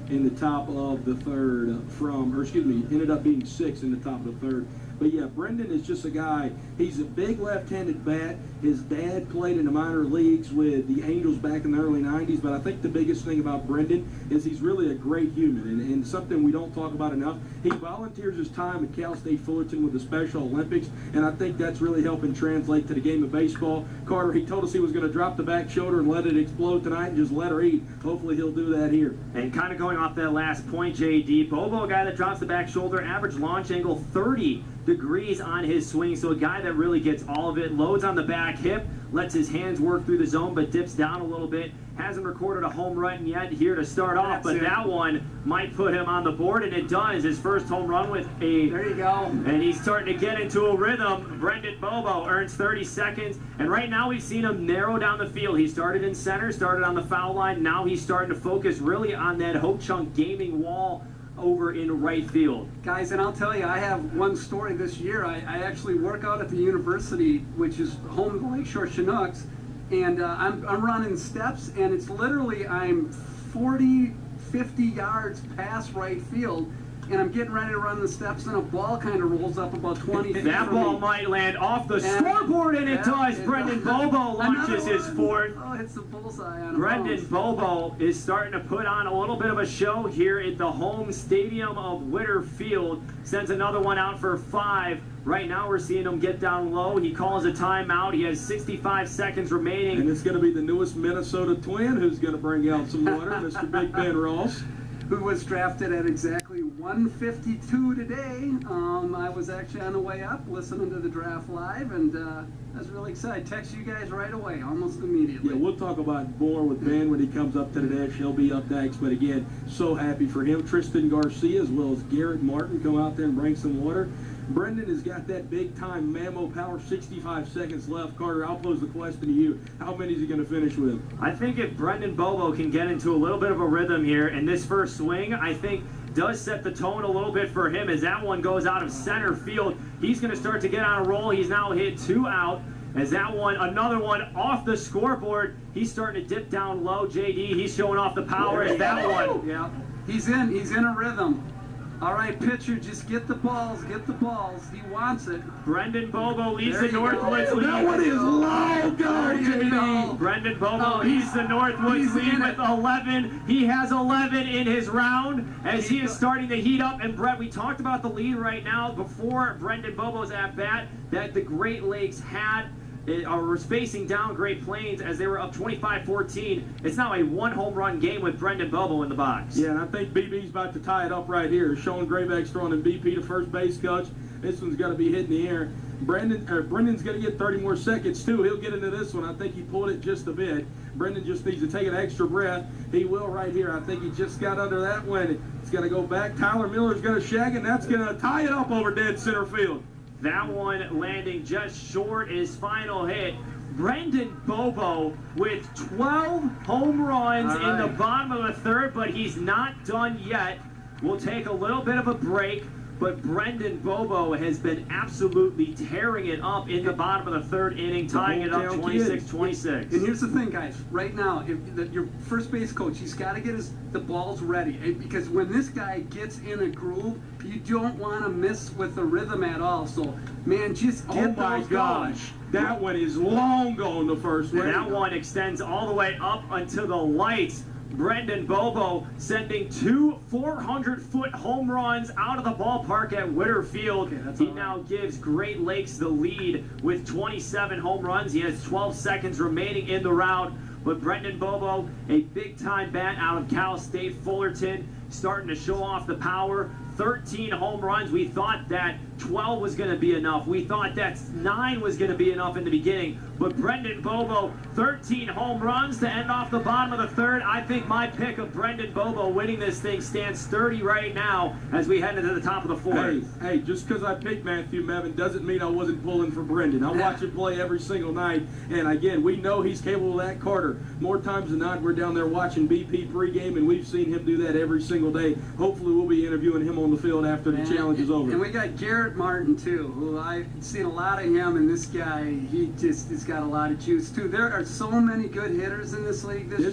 in the top of the third ended up being 6 in the top of the third. But yeah, Brendan is just a guy, he's a big left-handed bat. His dad played in the minor leagues with the Angels back in the early 90s, but I think the biggest thing about Brendan is he's really a great human, and something we don't talk about enough. He volunteers his time at Cal State-Fullerton with the Special Olympics, and I think that's really helping translate to the game of baseball. Carter, he told us he was going to drop the back shoulder and let it explode tonight and just let her eat. Hopefully he'll do that here. And kind of going off that last point, JD, Bobo, a guy that drops the back shoulder, average launch angle 30 degrees on his swing, so a guy that really gets all of it, loads on the back hip, lets his hands work through the zone but dips down a little bit. Hasn't recorded a home run yet here to start off, but that one might put him on the board, and it does. His first home run with a... There you go. And he's starting to get into a rhythm. Brendan Bobo earns 30 seconds, and right now we've seen him narrow down the field. He started in center, started on the foul line. Now he's starting to focus really on that Ho Chunk gaming wall over in right field. Guys, and I'll tell you, I have one story this year. I actually work out at the university, which is home to the Lakeshore Chinooks, and I'm running steps, and it's literally, I'm 40, 50 yards past right field, and I'm getting ready to run the steps, and a ball kind of rolls up about 20 feet. That ball might land off the scoreboard, and it does. Brendan Bobo launches his fourth. Oh, hits the bullseye on Brendan Bobo is starting to put on a little bit of a show here at the home stadium of Witter Field. Sends another one out for 5. Right now we're seeing him get down low. He calls a timeout. He has 65 seconds remaining. And it's going to be the newest Minnesota Twin who's going to bring out some water, Mr. Big Ben Ross, who was drafted at exactly 152 today. I was actually on the way up listening to the draft live, and I was really excited. Text you guys right away, almost immediately. Yeah, we'll talk about more with Ben when he comes up to the dash. He'll be up next, but again, so happy for him. Tristan Garcia as well as Garrett Martin come out there and bring some water. Brendan has got that big-time mammo power, 65 seconds left. Carter, I'll pose the question to you. How many is he going to finish with? I think if Brendan Bobo can get into a little bit of a rhythm here, and this first swing, I think, does set the tone a little bit for him as that one goes out of center field. He's going to start to get on a roll. He's now hit 2 out. As that one, another one off the scoreboard. He's starting to dip down low, JD. He's showing off the power as that one. Yeah, he's in a rhythm. All right, pitcher, just get the balls, He wants it. Brendan Bobo leads the Northwoods lead. That one is low, go, Brendan Bobo leads the Northwoods lead with 11. He has 11 in his round as he is starting to heat up. And Brett, we talked about the lead right now before Brendan Bobo's at bat that the Great Lakes had. Were spacing down Great Plains as they were up 25-14. It's now a 1 home run game with Brendan Bobo in the box. Yeah, and I think BB's about to tie it up right here. Sean Grayback's throwing in BP to first base coach. This one's got to be hitting the air. Brendan's going to get 30 more seconds too. He'll get into this one. I think he pulled it just a bit. Brendan just needs to take an extra breath. He will right here. I think he just got under that one. It's going to go back. Tyler Miller's going to shag it, and that's going to tie it up over dead center field. That one landing just short his final hit. Brendan Bobo with 12 home runs in the bottom of the third, but he's not done yet. We'll take a little bit of a break, but Brendan Bobo has been absolutely tearing it up in the bottom of the third inning, tying it up 26-26. And here's the thing, guys. Right now, your first base coach, he's got to get the balls ready. Because when this guy gets in a groove, you don't want to miss with the rhythm at all. So, man, just get those going. That one is long gone the first one. That one extends all the way up until the lights. Brendan Bobo sending 2 400-foot home runs out of the ballpark at Witter Field. He now gives Great Lakes the lead with 27 home runs. He has 12 seconds remaining in the round. But Brendan Bobo, a big-time bat out of Cal State-Fullerton, starting to show off the power. 13 home runs. We thought that 12 was going to be enough. We thought that 9 was going to be enough in the beginning. But Brendan Bobo, 13 home runs to end off the bottom of the third. I think my pick of Brendan Bobo winning this thing stands sturdy right now as we head into the top of the fourth. Hey, just because I picked Matthew Mevin doesn't mean I wasn't pulling for Brendan. I watch him play every single night. And again, we know he's capable of that, Carter. More times than not, we're down there watching BP pregame, and we've seen him do that every single day. Hopefully we'll be interviewing him on the field after the challenge is over. And we got Garrett Martin, too, who I've seen a lot of him, and this guy, he's got a lot of juice, too. There are so many good hitters in this league this year.